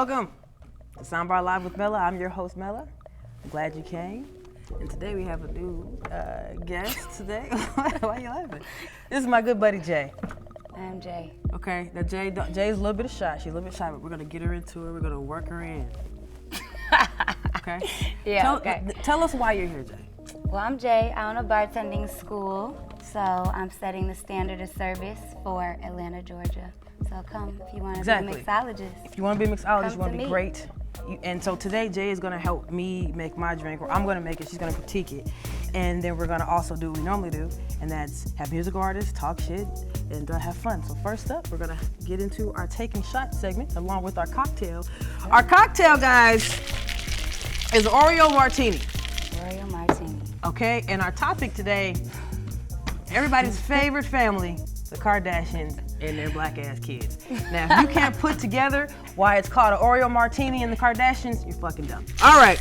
Welcome to Soundbar Live with Mela. I'm your host, Mela. I'm glad you came. And today we have a new guest today. Why are you laughing? This is my good buddy, Jay. I'm Jay. Okay, now Jay's a little bit shy. She's a little bit shy, but we're gonna get her into it. We're gonna work her in. Okay? Yeah, Tell us why you're here, Jay. Well, I'm Jay. I own a bartending school, so I'm setting the standard of service for Atlanta, Georgia. So come if you want to be a mixologist. If you want to be a mixologist, you want to be me. great. And so today, Jay is going to help me make my drink, or I'm going to make it, she's going to critique it. And then we're going to also do what we normally do, and that's have musical artists, talk shit, and have fun. So first up, we're going to get into our taking shots segment along with our cocktail. Our cocktail, guys, is Oreo Martini. Oreo Martini. Okay, and our topic today, everybody's favorite family, the Kardashians and their black ass kids. Now, if you can't put together why it's called an Oreo Martini and the Kardashians, you're fucking dumb. All right,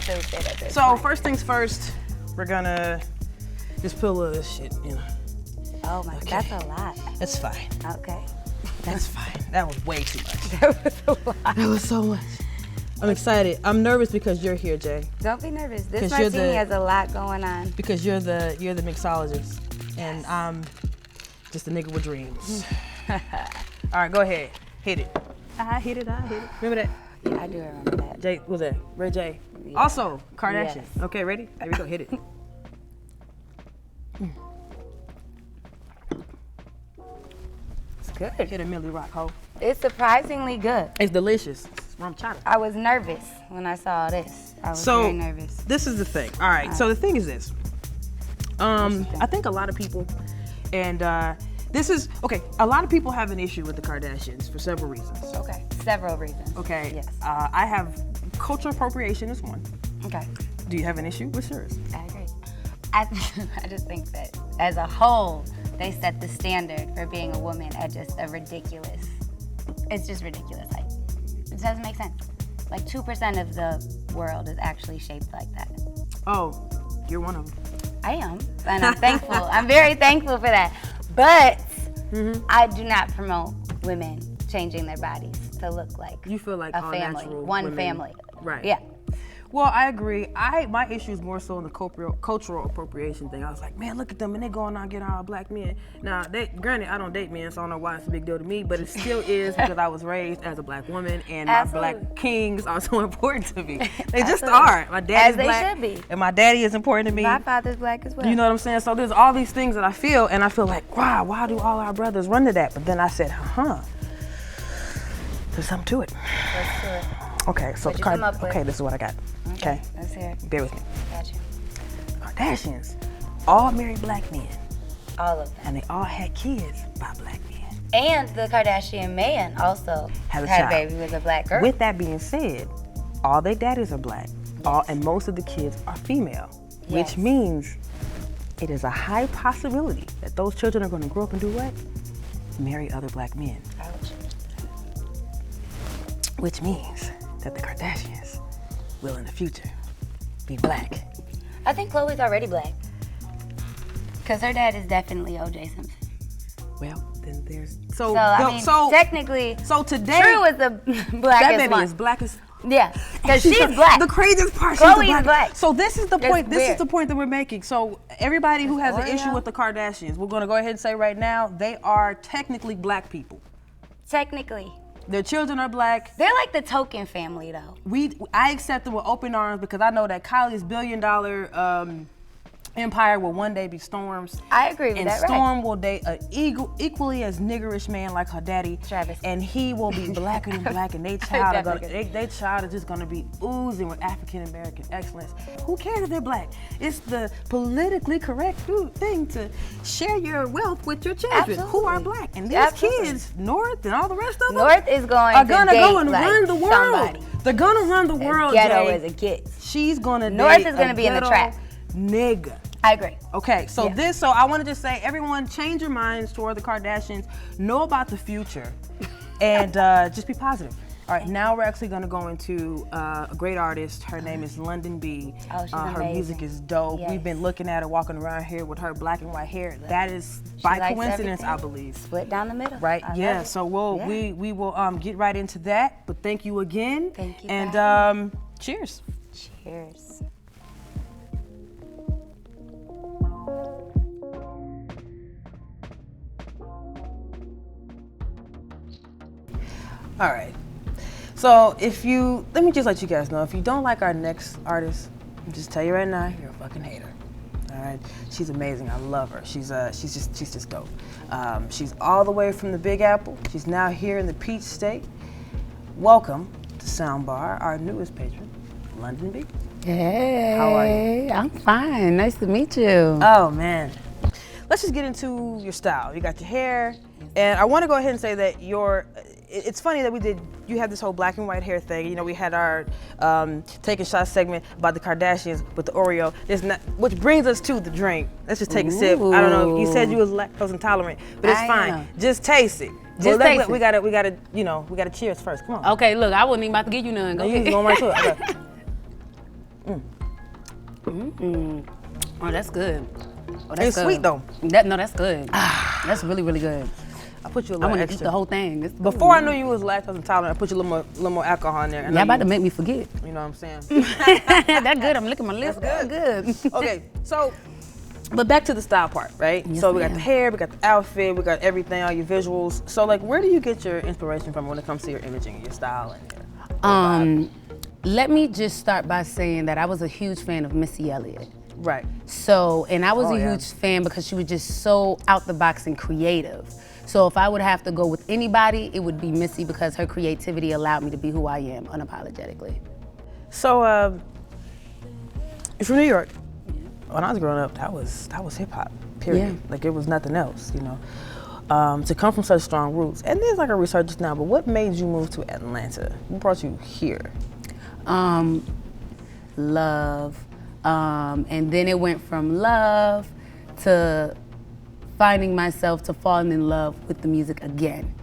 so first things first, we're gonna just put a little of this shit, you know. Oh my, that's a lot. That's fine. Okay. That's fine. That was way too much. That was a lot. That was so much. I'm excited. I'm nervous because you're here, Jay. Don't be nervous. This martini has a lot going on. Because you're the mixologist, and I'm just a nigga with dreams. All right, go ahead. Hit it. I hit it. Remember that? Yeah, I do remember that. Jay, what's that? Red J. Yeah. Also, Kardashians. Yes. Okay, ready? Here we go. Hit it. It's good. Hit a Millie Rock, ho. It's surprisingly good. It's delicious. It's rum chata. I was nervous when I saw this. I was very nervous. This is the thing. All right. So the thing is this. I think a lot of people, and this is okay. A lot of people have an issue with the Kardashians for several reasons. Okay. Several reasons. Okay. Yes. I have cultural appropriation is one. Okay. Do you have an issue with yours? I agree. I just think that as a whole, they set the standard for being a woman at just a ridiculous. It's just ridiculous. Like, it doesn't make sense. Like 2% of the world is actually shaped like that. Oh, you're one of them. I am, and I'm thankful. I'm very thankful for that. But I do not promote women changing their bodies to look like you feel like a all family, natural one women. family. Right. Yeah. Well, I agree. My issue is more so in the cultural appropriation thing. I was like, man, look at them, and they going out getting all black men. Now, granted, I don't date men, so I don't know why it's a big deal to me, but it still is because I was raised as a black woman, and my black kings are so important to me. They just are. My daddy's black, should be. And my daddy is important to me. My father's black as well. You know what I'm saying? So there's all these things that I feel, and I feel like, wow, why do all our brothers run to that? But then I said, there's something to it. Let's do it. Okay, so okay, this is what I got. Okay. Let's hear it. Bear with me. Gotcha. Kardashians all married black men. All of them. And they all had kids by black men. And the Kardashian man also had a baby with a black girl. With that being said, all their daddies are black. And most of the kids are female. Yes. Which means it is a high possibility that those children are going to grow up and do what? Marry other black men. Ouch. Which means that the Kardashians will in the future be black. I think Khloe's already black. Because her dad is definitely O.J. Simpson. Well, then there's... technically, so today... True is the blackest that baby one. is black as... Yeah, because she's black. The craziest part, Khloe's black. So this is the point. This weird. is the point that we're making. So everybody who has an issue with the Kardashians, we're going to go ahead and say right now, they are technically black people. Technically. Their children are black. They're like the token family, though. I accept them with open arms because I know that Kylie's billion-dollar empire will one day be Storm's. I agree with that, And Storm will date an equally as niggerish man like her daddy. Travis. And he will be blacker than black, and they child is just gonna be oozing with African-American excellence. Who cares if they're black? It's the politically correct thing to share your wealth with your children who are black. And these kids, North and all the rest of them, North is going are gonna go and like run the world. Somebody. They're gonna run the world, Ghetto Jay. as it gets. She's gonna North date is gonna be in the trap. Nigga. I agree. Okay, so I want to just say, everyone, change your minds toward the Kardashians. Know about the future, and just be positive. All right, now we're actually gonna go into a great artist. Her name is Londynn B. Oh, she's her amazing. music is dope. Yes. We've been looking at her walking around here with her black and white hair. That is by likes coincidence, everything. I believe. Split down the middle. Right? I Yeah. love it. So we will get right into that. But thank you again. Thank you. And cheers. Cheers. All right. So let me just let you guys know, if you don't like our next artist, I'll just tell you right now, you're a fucking hater. All right. She's amazing. I love her. She's just dope. She's all the way from the Big Apple. She's now here in the Peach State. Welcome to Soundbar, our newest patron, Londynn B. Hey, How are you? I'm fine. Nice to meet you. Oh man. Let's just get into your style. You got your hair, and I want to go ahead and say that it's funny that you had this whole black and white hair thing. You know, we had our taking shots segment about the Kardashians with the Oreo. Which brings us to the drink. Let's just take a sip. I don't know. You said you was lactose intolerant, but it's I fine. am. Just taste it. Just Well, taste it. we gotta cheers first. Come on. Okay, look, I wasn't even about to give you none. Go You ahead. going right to it. Okay. Oh, that's good. Oh, that's It's good. sweet though. That's good. That's really, really good. I put you a I little want to eat extra. the whole thing. It's Before I knew you was lactose intolerant, I put you a little more alcohol in there. Y'all about to make me forget. You know what I'm saying? That's good. I'm licking my lips. That's good. Okay, so, but back to the style part, right? Yes, So we got the ma'am. hair, we got the outfit, we got everything, all your visuals. So like, where do you get your inspiration from when it comes to your imaging and your style and your vibe? Let me just start by saying that I was a huge fan of Missy Elliott. Right. So, and I was Oh, a yeah. huge fan because she was just so out the box and creative. So if I would have to go with anybody, it would be Missy because her creativity allowed me to be who I am unapologetically. So, you're from New York. When I was growing up, that was hip hop. Period. Yeah. Like it was nothing else, you know. To come from such strong roots, and there's like a resurgence now. But what made you move to Atlanta? What brought you here? Love. And then it went from love to finding myself to falling in love with the music again.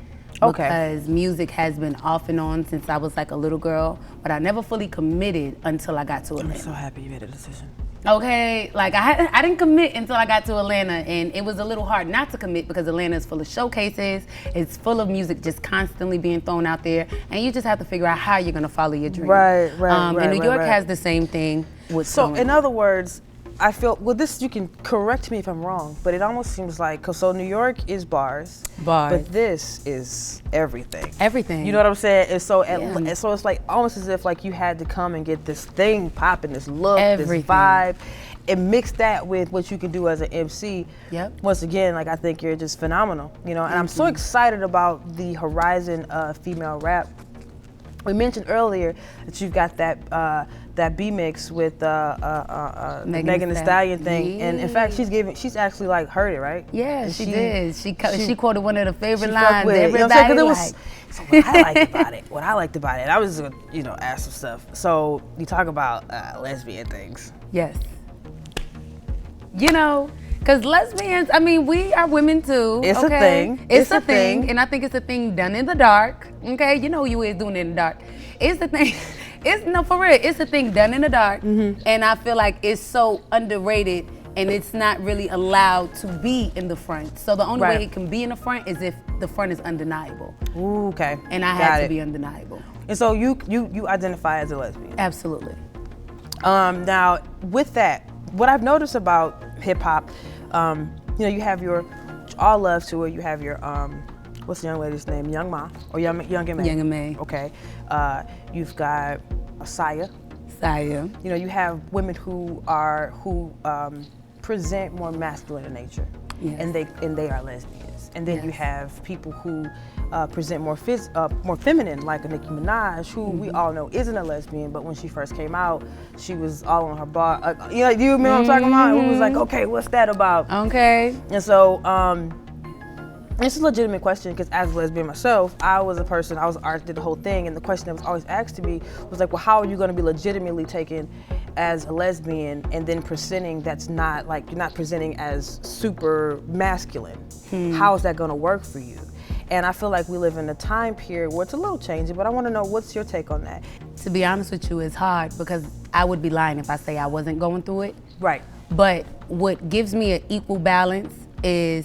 Okay. Because music has been off and on since I was like a little girl, but I never fully committed until I got to I'm Atlanta. so happy you made a decision. Okay, like I didn't commit until I got to Atlanta, and it was a little hard not to commit because Atlanta is full of showcases, it's full of music just constantly being thrown out there, and you just have to figure out how you're gonna follow your dream. Right, And New York right. has the same thing. So in other words, I feel, well, this, you can correct me if I'm wrong, but it almost seems like, cause so New York is bars, Bars. but this is everything. Everything. You know what I'm saying? And so, Yeah. so it's like almost as if like you had to come and get this thing popping, this look, this Everything. vibe, and mix that with what you can do as an MC. Yep. Once again, like I think you're just phenomenal, you know. And I'm so excited about the horizon of female rap. We mentioned earlier that you've got that B mix with Megan Thee Stallion thing, and in fact, she's actually like heard it, right? Yeah, And she did. She quoted one of the favorite she fucked lines with it, you know what everybody I'm saying? 'Cause it was, so what I liked about it, I was gonna, ask some stuff. So you talk about lesbian things. Yes. You know, because lesbians, I mean, we are women too. It's a okay? thing. It's a thing. And I think it's a thing done in the dark. Okay, you know you is doing it in the dark. It's the thing. No, for real. It's a thing done in the dark. Mm-hmm. And I feel like it's so underrated and it's not really allowed to be in the front. So the only Right. way it can be in the front is if the front is undeniable. Ooh, okay. And I Got had it. to be undeniable. And so you identify as a lesbian. Absolutely. Now, with that, what I've noticed about hip hop, you have your all love to it. You have your what's the young lady's name? Young Ma or Young and May? Young and May. Okay. You've got Saya. Saya. You have women who present more masculine in nature, Yes. and they are lesbians. And then you Yes. have people who present more feminine, like a Nicki Minaj, who we all know isn't a lesbian, but when she first came out, she was all on her bar. Do you remember what I'm talking about? Who was like, okay, what's that about? Okay. And so, it's a legitimate question because as a lesbian myself, I was an artist, did the whole thing, and the question that was always asked to me was like, well, how are you going to be legitimately taken as a lesbian and then presenting that's not, like, you're not presenting as super masculine? How is that going to work for you? And I feel like we live in a time period where it's a little changing, but I want to know what's your take on that? To be honest with you, it's hard because I would be lying if I say I wasn't going through it. Right. But what gives me an equal balance is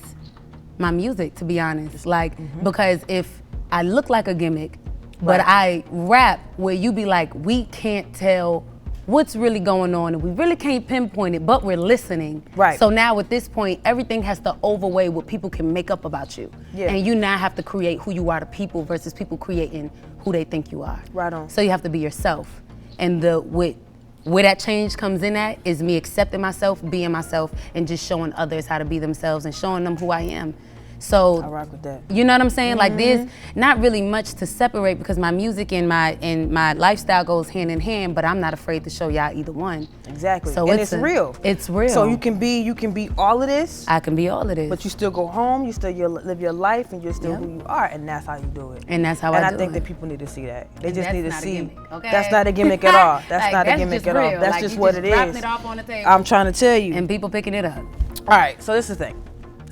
my music, to be honest. Like, because if I look like a gimmick, but I rap where you be like, we can't tell what's really going on and we really can't pinpoint it, but we're listening. Right. So now at this point, everything has to overweigh what people can make up about you. Yeah. And you now have to create who you are to people versus people creating who they think you are. Right on. So you have to be yourself. And where that change comes in at is me accepting myself, being myself, and just showing others how to be themselves and showing them who I am. So I rock with that. You know what I'm saying? Like there's not really much to separate because my music and my lifestyle goes hand in hand, but I'm not afraid to show y'all either one. Exactly. So and it's real. It's real. So you can be all of this. I can be all of this. But you still go home, you live your life, and you're still who you are, and that's how you do it. And that's how I do it. And I think that people need to see that. They just need to see. Gimmick, okay? That's not a gimmick at all. That's like, not a gimmick at all. That's like, just you what just it dropping is. It off on the table. I'm trying to tell you. And people picking it up. All right, so this is the thing.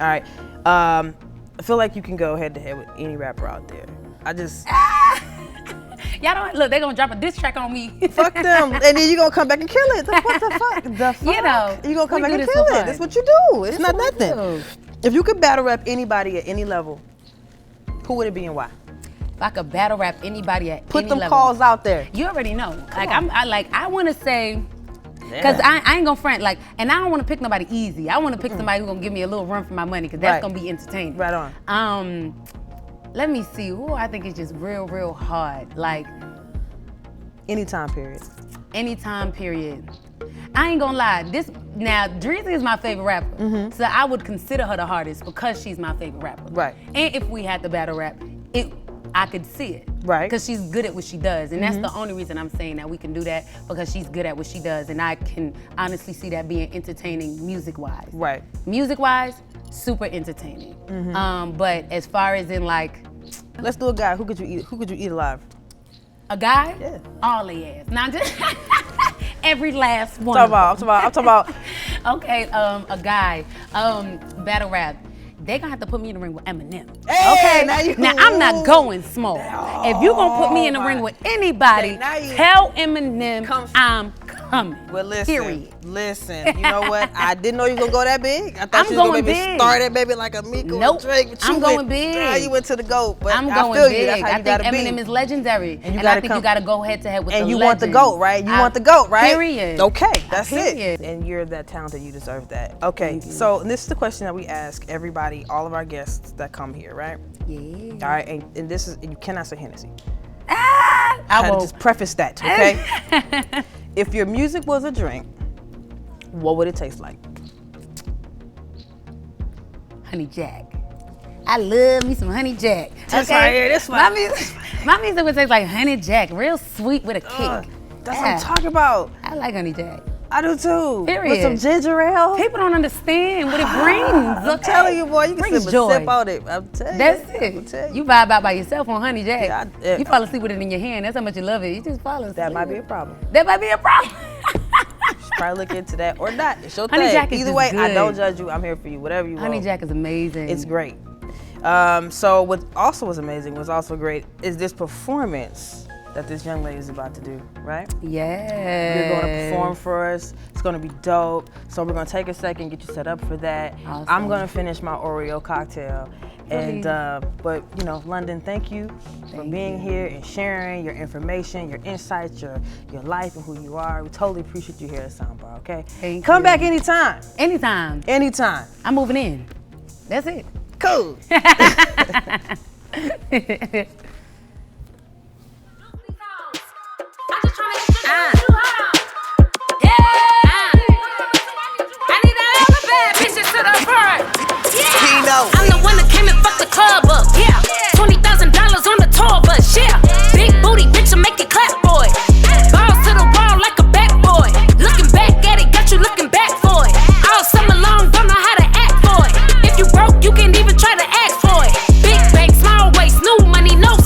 All right, I feel like you can go head to head with any rapper out there. Y'all don't look. They gonna drop a diss track on me. Fuck them, and then you gonna come back and kill it. What the fuck? The fuck? You know, you gonna come back we and do kill this for it. fun. That's what you do. It's not what we nothing. do. If you could battle rap anybody at any level, who would it be and why? If I could battle rap anybody at Put any them level, calls out there. You already know. I want to say. Cause I ain't gonna front and I don't want to pick nobody easy. I want to pick somebody who's gonna give me a little run for my money, cause that's gonna be entertaining. Right on. Let me see who I think is just real hard. Like Any time period. I ain't gonna lie. Dreezy is my favorite rapper, so I would consider her the hardest because she's my favorite rapper. Right. And if we had to battle rap, I could see it. Right. Because she's good at what she does. And that's the only reason I'm saying that we can do that, because she's good at what she does. And I can honestly see that being entertaining music-wise. Right. Music-wise, super entertaining. But as far as in like... Let's do a guy. Who could you eat alive? A guy? Yeah. All he ass. Not just... Every last one. I'm talking about. Okay, a guy, battle rap. They gonna have to put me in the ring with Eminem. Hey, okay? Now I'm not going small. If you gonna put me in the ring with anybody, tell Eminem I'm coming. Well, listen. Period. Listen. You know what? I didn't know you were gonna go that big. I thought I'm you was gonna going maybe big. start at maybe like a Miko Nope. or Drake. But you I'm going big. Girl, you went to the GOAT. But I'm I going feel big. you. That's how I you think gotta Eminem be. is legendary, And you I gotta think come- you gotta go head to head with And the you legend. want the GOAT, right? You want the GOAT, right? Period. Okay, that's Period. it. And you're that talented, you deserve that. Okay, so this is the question that we ask everybody, all of our guests that come here, right? Yeah. All right, and this is, you cannot say Hennessy. I Had to won't. just preface that, okay? If your music was a drink, what would it taste like? Honey Jack. I love me some Honey Jack. This right here, this one. My music would taste like Honey Jack, real sweet with a kick. That's what I'm talking about. I like Honey Jack. I do too. Period. With some ginger ale. People don't understand what it brings. I'm telling you, boy, you can Brings sip joy. a sip on it. I'm telling you. That's I'm it. telling You vibe out by yourself on Honey Jack. Yeah, You fall asleep with it in your hand. That's how much you love it. You just fall asleep. That might be a problem. That might be a problem. Probably look into that or not. It's your Honey thing. Jack is Either just way, I good. don't judge you. I'm here for you. Whatever you want. Honey Jack is amazing. It's great. So what also was amazing, was also great, is this performance that this young lady is about to do, right? Yeah. You're going to perform for us. It's going to be dope. So we're going to take a second, get you set up for that. Awesome. I'm going to finish my Oreo cocktail. And, but you know, Londynn, thank you for being here and sharing your information, your insights, your life and who you are. We totally appreciate you here at Soundbar, okay? Thank Come you. back anytime. Anytime. Anytime. I'm moving in. That's it. Cool. I'm the one that came and fucked the club up. Yeah, $20,000 on the tour bus. Yeah, big booty bitch, I make it clap, boy. Balls to the wall like a back boy. Looking back at it, got you looking back for it. All summer long, don't know how to act for it. If you broke, you can't even try to act for it. Big bank, small waist, new money, no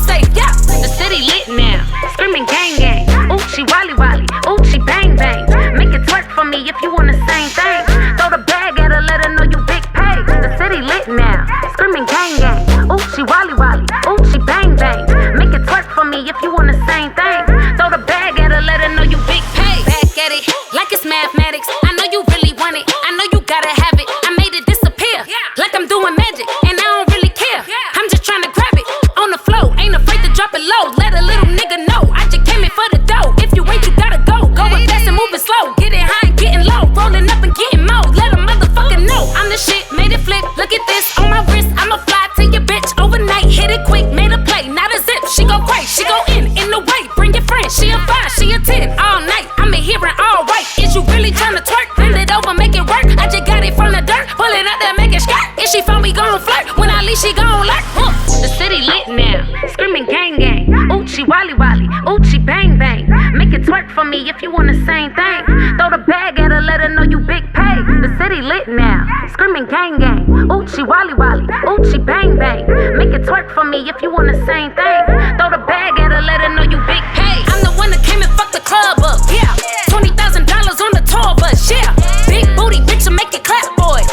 want the same thing. Throw the bag at her, let her know you big pay. The city lit now, screaming gang gang. Oochie wally wally, oochie bang bang. Make it twerk for me if you want the same thing. Throw the bag at her, let her know you big pay. I'm the one that came and fucked the club up, yeah. $20,000 on the tour bus, yeah. Big booty bitch, I make it clap, boy.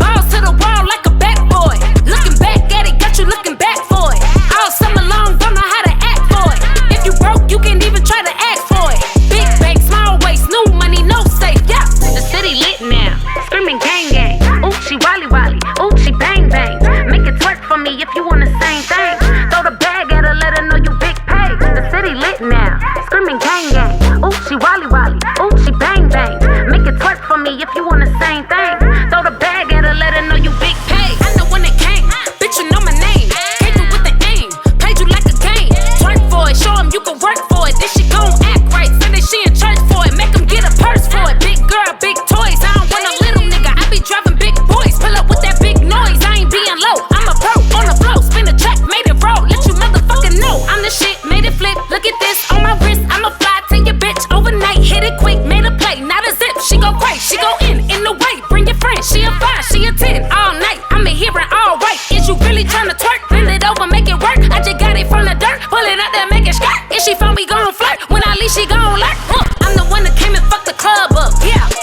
Balls to the wall like a back boy. Looking back at it, got you looking back for it. All summer long, don't know how to act for it. If you broke, you can't even try to act for it. Big bank, small waist, new money, no safe, yeah. The city lit now, screaming gang gang. Oochie wally wally, oochie bang bang. Make it twerk for me if you want the same thing. Throw the bag at her, let her know you big pay. The city lit now, screaming gang gang. Oochie wally wally, oochie bang bang. Make it twerk for me if you want the same thing. Throw the bag at her, let her know you big pay. I'm the one that came, bitch, you know my name. Came through with the aim, played you like a game. Twerk for it, show him you can work for it. Then she gon' act right, say that she in church for it. Make him get a purse for it. Big girl, big toys, I don't want a little nigga. I be driving big boys, pull up with that big noise. I ain't being low, I'm a pro on the flow. Spin a track, made it roll, let you motherfucking know. I'm the shit, made it flip, look at this on my wrist. I'm a fly, take your bitch overnight, hit it quick, made a play, not a zip. She go crazy, she go in the way, bring your friend. She a 5, she a 10, all night. I'm in here and all right. Is you really tryna twerk? Bend it over, make it work. I just got it from the dirt, pull it out there, make it skirt. If she found me gon' flirt, when I leave she gon' lurk. I'm the one that came and fucked the club up, yeah.